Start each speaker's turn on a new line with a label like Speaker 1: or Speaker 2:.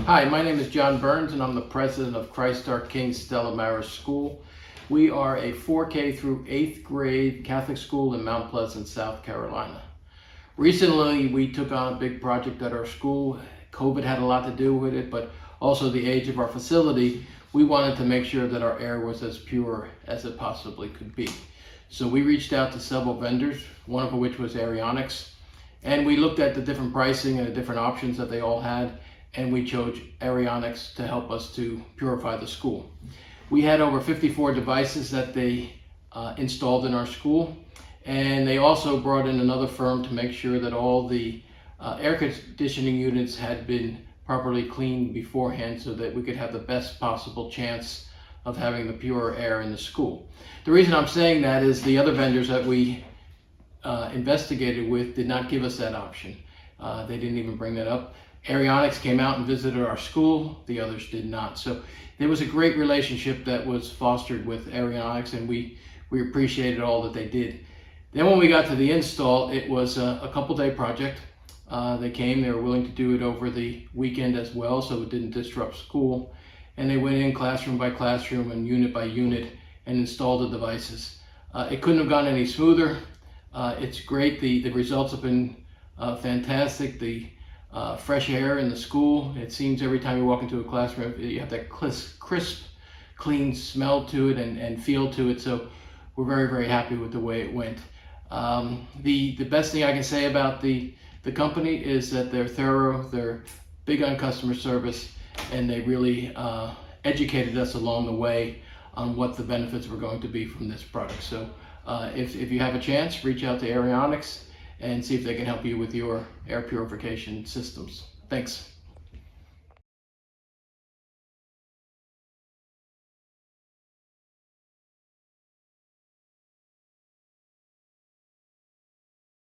Speaker 1: Hi, my name is John Byrnes and I'm the president of Christ Our King Stella Maris School. We are a 4K through 8th grade Catholic school in Mount Pleasant, South Carolina. Recently, we took on a big project at our school. COVID had a lot to do with it, but also the age of our facility. We wanted to make sure that our air was as pure as it possibly could be. So we reached out to several vendors, one of which was Airionex, and we looked at the different pricing and the different options that they all had, and we chose Airionex to help us to purify the school. We had over 54 devices that they installed in our school, and they also brought in another firm to make sure that all the air conditioning units had been properly cleaned beforehand so that we could have the best possible chance of having the pure air in the school. The reason I'm saying that is the other vendors that we investigated with did not give us that option. They didn't even bring that up. Airionex came out and visited our school, the others did not. So there was a great relationship that was fostered with Airionex, and we appreciated all that they did. Then when we got to the install, it was a couple-day project. They came, they were willing to do it over the weekend as well, so it didn't disrupt school. And they went in classroom by classroom and unit by unit and installed the devices. It couldn't have gone any smoother. It's great, the results have been fantastic. The fresh air in the school, it seems every time you walk into a classroom, you have that crisp, clean smell to it and feel to it. So we're very, very happy with the way it went. The best thing I can say about the company is that they're thorough, they're big on customer service, and they really educated us along the way on what the benefits were going to be from this product. So if you have a chance, reach out to Airionex and see if they can help you with your air purification systems. Thanks.